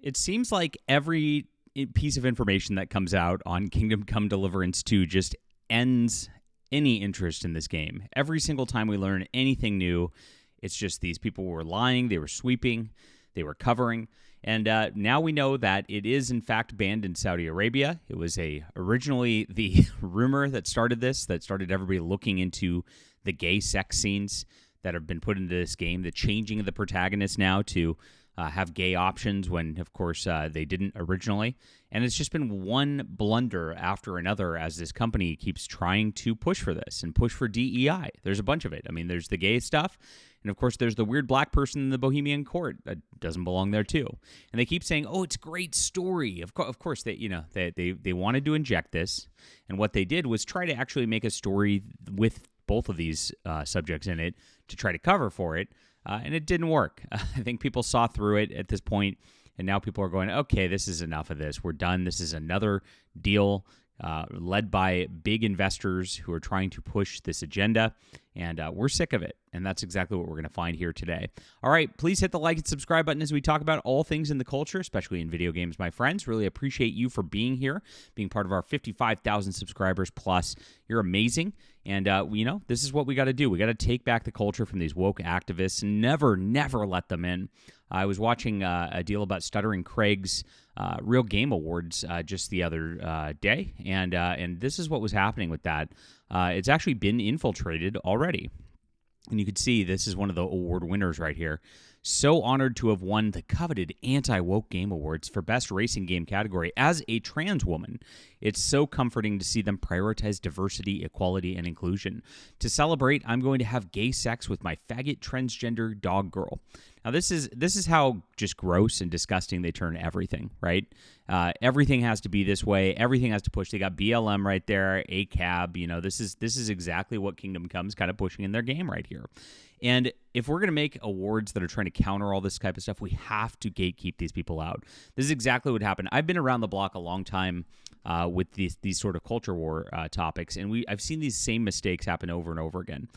It seems like every piece of information that comes out on Kingdom Come Deliverance II just ends any interest in this game. Every single time we learn anything new, it's just these people were lying, they were sweeping, they were covering. And now we know that it is, in fact, banned in Saudi Arabia. It was originally the rumor that started this, that started everybody looking into the gay sex scenes that have been put into this game, the changing of the protagonist now to have gay options when, of course, they didn't originally. And it's just been one blunder after another as this company keeps trying to push for this and push for DEI. There's a bunch of it. I mean, there's the gay stuff. And, of course, there's the weird black person in the Bohemian Court that doesn't belong there, too. And they keep saying, oh, it's a great story. Of course, they wanted to inject this. And what they did was try to actually make a story with both of these subjects in it to try to cover for it. And it didn't work. I think people saw through it at this point, and now people are going, okay, this is enough of this. We're done. This is another deal led by big investors who are trying to push this agenda, and we're sick of it. And that's exactly what we're going to find here today. All right, please hit the like and subscribe button as we talk about all things in the culture, especially in video games, my friends. Really appreciate you for being here, being part of our 55,000 subscribers plus. You're amazing. And, this is what we got to do. We got to take back the culture from these woke activists and never let them in. I was watching a deal about Stuttering Craig's Real Game Awards just the other day, and this is what was happening with that. It's actually been infiltrated already. And you can see this is one of the award winners right here. So honored to have won the coveted Anti-Woke Game Awards for Best Racing Game category as a trans woman. It's so comforting to see them prioritize diversity, equality, and inclusion. To celebrate, I'm going to have gay sex with my faggot transgender dog girl. Now, this is how just gross and disgusting they turn everything, right? Everything has to be this way. Everything has to push. They got BLM right there, ACAB. This is exactly what Kingdom Come's kind of pushing in their game right here. And if we're going to make awards that are trying to counter all this type of stuff, we have to gatekeep these people out. This is exactly what happened. I've been around the block a long time with these sort of culture war topics, and I've seen these same mistakes happen over and over again.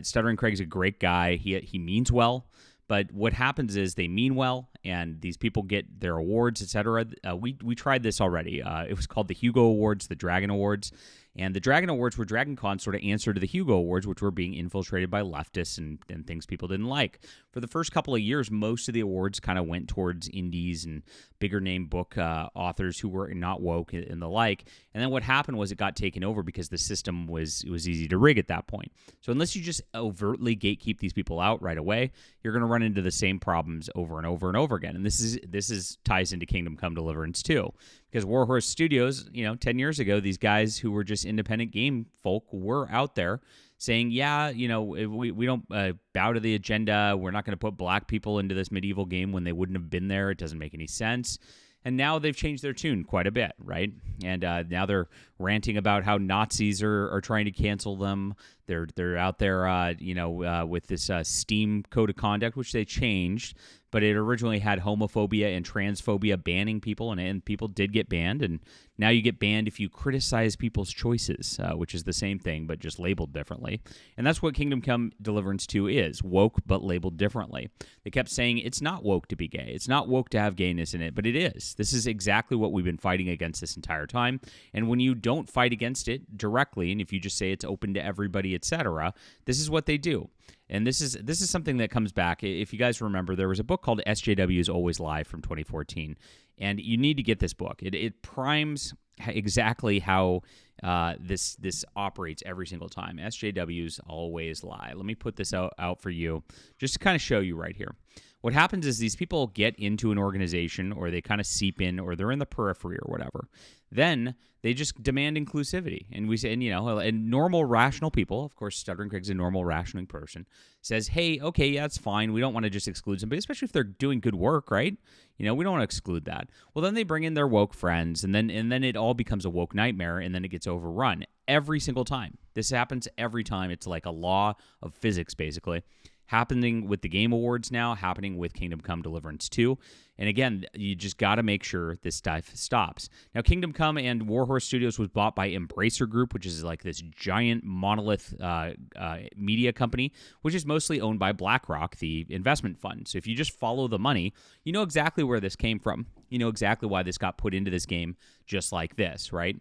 Stuttering Craig's a great guy. He means well. But what happens is they mean well, and these people get their awards, etc. We tried this already. It was called the Hugo Awards, the Dragon Awards. And the Dragon Awards were Dragon Con's sort of answer to the Hugo Awards, which were being infiltrated by leftists and things people didn't like. For the first couple of years, most of the awards kind of went towards indies and bigger name book authors who were not woke and the like. And then what happened was it got taken over because the system was easy to rig at that point. So unless you just overtly gatekeep these people out right away, you're going to run into the same problems over and over and over again. And this is ties into Kingdom Come Deliverance II. Because Warhorse Studios, 10 years ago, these guys who were just independent game folk were out there saying, yeah, we don't bow to the agenda. We're not going to put black people into this medieval game when they wouldn't have been there. It doesn't make any sense. And now they've changed their tune quite a bit, right? And now they're ranting about how Nazis are trying to cancel them. They're out there, with this Steam code of conduct, which they changed. But it originally had homophobia and transphobia banning people, and people did get banned. And now you get banned if you criticize people's choices, which is the same thing, but just labeled differently. And that's what Kingdom Come Deliverance 2 is, woke but labeled differently. They kept saying it's not woke to be gay. It's not woke to have gayness in it, but it is. This is exactly what we've been fighting against this entire time. And when you don't fight against it directly, and if you just say it's open to everybody, etc., this is what they do. And this is something that comes back. If you guys remember, there was a book called SJWs Always Lie from 2014. And you need to get this book. It primes exactly how this operates every single time. SJWs Always Lie. Let me put this out for you just to kind of show you right here. What happens is these people get into an organization, or they kind of seep in, or they're in the periphery or whatever. Then they just demand inclusivity. And we say, and normal, rational people, of course, Stuttering Craig's a normal, rational person, says, hey, okay, yeah, that's fine. We don't want to just exclude somebody, especially if they're doing good work, right? We don't want to exclude that. Well, then they bring in their woke friends, and then it all becomes a woke nightmare, and then it gets overrun every single time. This happens every time. It's like a law of physics, basically. happening with the Game Awards now, happening with Kingdom Come Deliverance II. And again, you just got to make sure this stuff stops. Now, Kingdom Come and Warhorse Studios was bought by Embracer Group, which is like this giant monolith media company, which is mostly owned by BlackRock, the investment fund. So if you just follow the money, you know exactly where this came from. You know exactly why this got put into this game just like this, right?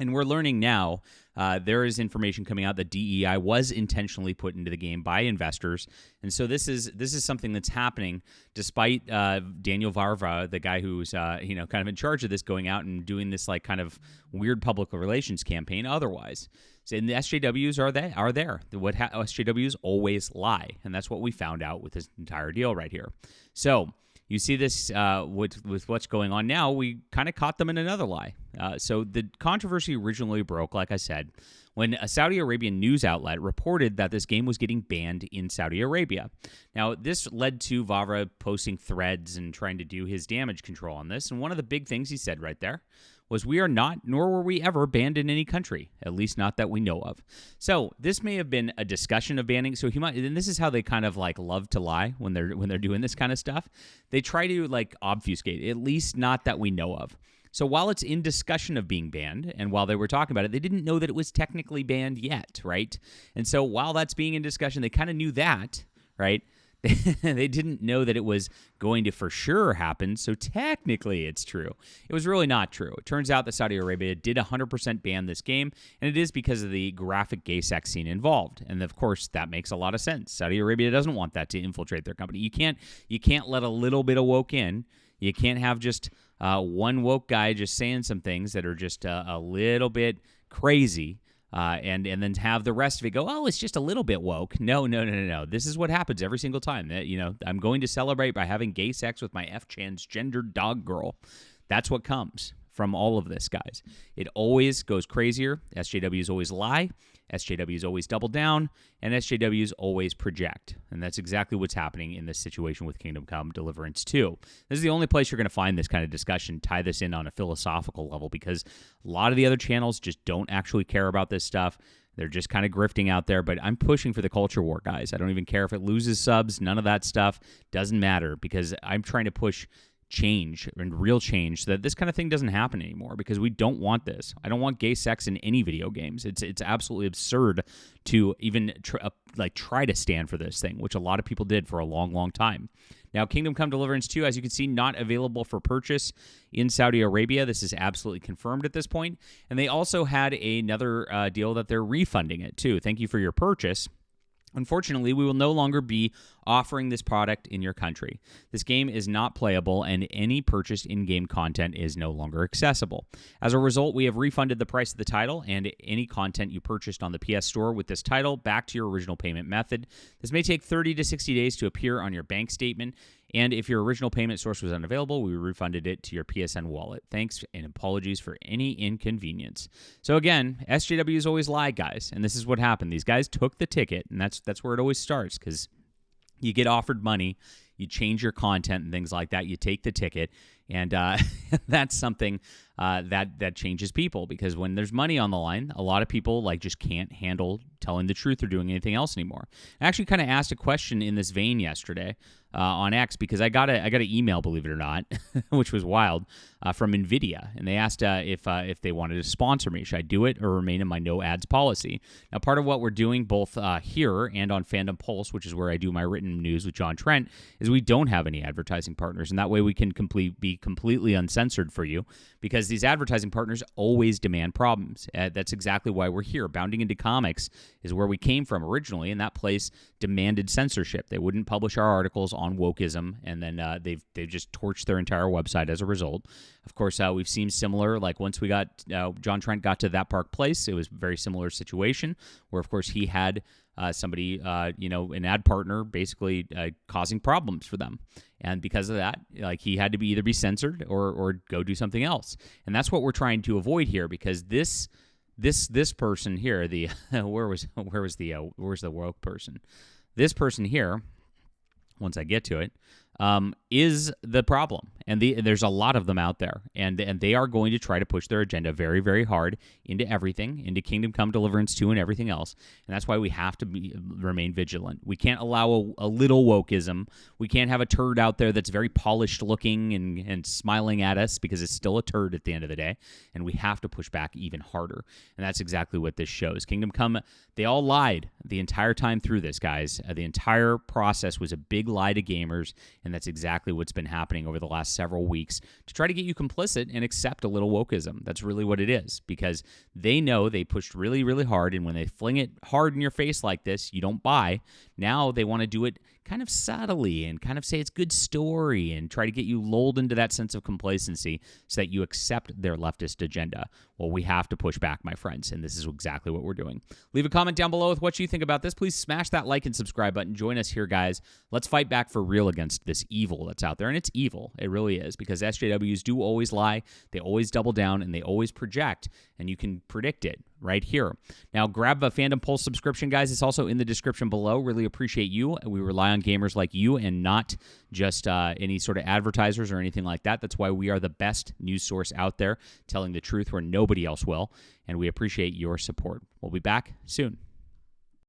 And we're learning now, there is information coming out that DEI was intentionally put into the game by investors, and so this is something that's happening despite Daniel Varva, the guy who's kind of in charge of this, going out and doing this like kind of weird public relations campaign. Otherwise, so, and the SJWs are there. SJWs always lie, and that's what we found out with this entire deal right here. So. You see this with what's going on now, we kind of caught them in another lie. So the controversy originally broke, like I said, when a Saudi Arabian news outlet reported that this game was getting banned in Saudi Arabia. Now, this led to Vavra posting threads and trying to do his damage control on this. And one of the big things he said right there was, "We are not, nor were we ever banned in any country, at least not that we know of." So this may have been a discussion of banning. So he might, and this is how they kind of like love to lie when they're doing this kind of stuff. They try to like obfuscate, at least not that we know of. So while it's in discussion of being banned, and while they were talking about it, they didn't know that it was technically banned yet, right? And so while that's being in discussion, they kind of knew that, right? They didn't know that it was going to for sure happen, so technically it's true. It was really not true. It turns out that Saudi Arabia did 100% ban this game, and it is because of the graphic gay sex scene involved. And of course, that makes a lot of sense. Saudi Arabia doesn't want that to infiltrate their company. You can't let a little bit of woke in. You can't have just one woke guy just saying some things that are just a little bit crazy. And then have the rest of it go, oh, it's just a little bit woke. No. This is what happens every single time. That, I'm going to celebrate by having gay sex with my F-transgendered dog girl. That's what comes from all of this, guys. It always goes crazier. SJWs always lie. SJWs always double down. And SJWs always project. And that's exactly what's happening in this situation with Kingdom Come Deliverance II. This is the only place you're going to find this kind of discussion, tie this in on a philosophical level, because a lot of the other channels just don't actually care about this stuff. They're just kind of grifting out there, but I'm pushing for the culture war, guys. I don't even care if it loses subs. None of that stuff doesn't matter, because I'm trying to push change and real change so that this kind of thing doesn't happen anymore, because we don't want this. I don't want gay sex in any video games. It's absolutely absurd to even try to stand for this thing, which a lot of people did for a long, long time. Now, Kingdom Come Deliverance II, as you can see, not available for purchase in Saudi Arabia. This is absolutely confirmed at this point. And they also had another deal that they're refunding it too. Thank you for your purchase. Unfortunately, we will no longer be offering this product in your country. This game is not playable, and any purchased in-game content is no longer accessible. As a result, we have refunded the price of the title and any content you purchased on the PS Store with this title back to your original payment method. This may take 30 to 60 days to appear on your bank statement, and if your original payment source was unavailable, we refunded it to your PSN wallet. Thanks and apologies for any inconvenience. So again, SJWs always lie, guys, and this is what happened. These guys took the ticket, and that's where it always starts, because you get offered money, you change your content and things like that, you take the ticket, and that's something that changes people, because when there's money on the line, a lot of people just can't handle telling the truth or doing anything else anymore. I actually kind of asked a question in this vein yesterday on X, because I got an email, believe it or not, which was wild, from NVIDIA, and they asked if they wanted to sponsor me. Should I do it or remain in my no ads policy? Now, part of what we're doing both here and on Fandom Pulse, which is where I do my written news with John Trent, is we don't have any advertising partners, and that way we can be completely uncensored for you, because these advertising partners always demand problems. That's exactly why we're here. Bounding Into Comics is where we came from originally, and that place demanded censorship. They wouldn't publish our articles on wokeism, and then they've just torched their entire website as a result. Of course, we've seen similar, once we got, John Trent got to That Park Place, it was a very similar situation, where of course he had somebody, an ad partner basically causing problems for them. And because of that, he had to either be censored or go do something else. And that's what we're trying to avoid here, because this person here, the where's the woke person? This person here, once I get to it, is the problem. and there's a lot of them out there, and they are going to try to push their agenda very, very hard into everything, into Kingdom Come Deliverance 2 and everything else, and that's why we have to remain vigilant. We can't allow a little wokeism. We can't have a turd out there that's very polished looking and smiling at us, because it's still a turd at the end of the day, and we have to push back even harder, and that's exactly what this shows. Kingdom Come, they all lied the entire time through this, guys. The entire process was a big lie to gamers, and that's exactly what's been happening over the last several weeks to try to get you complicit and accept a little wokeism. That's really what it is, because they know they pushed really, really hard, and when they fling it hard in your face like this, you don't buy. Now they want to do it kind of subtly and kind of say it's good story and try to get you lulled into that sense of complacency so that you accept their leftist agenda. Well, we have to push back, my friends, and this is exactly what we're doing. Leave a comment down below with what you think about this. Please smash that like and subscribe button. Join us here, guys. Let's fight back for real against this evil that's out there, and it's evil. It really is, because SJWs do always lie, they always double down, and they always project, and you can predict it right here. Now, grab a Fandom Pulse subscription, guys. It's also in the description below. Really appreciate you. We rely on gamers like you and not just any sort of advertisers or anything like that. That's why we are the best news source out there, telling the truth where nobody else will, and we appreciate your support. We'll be back soon.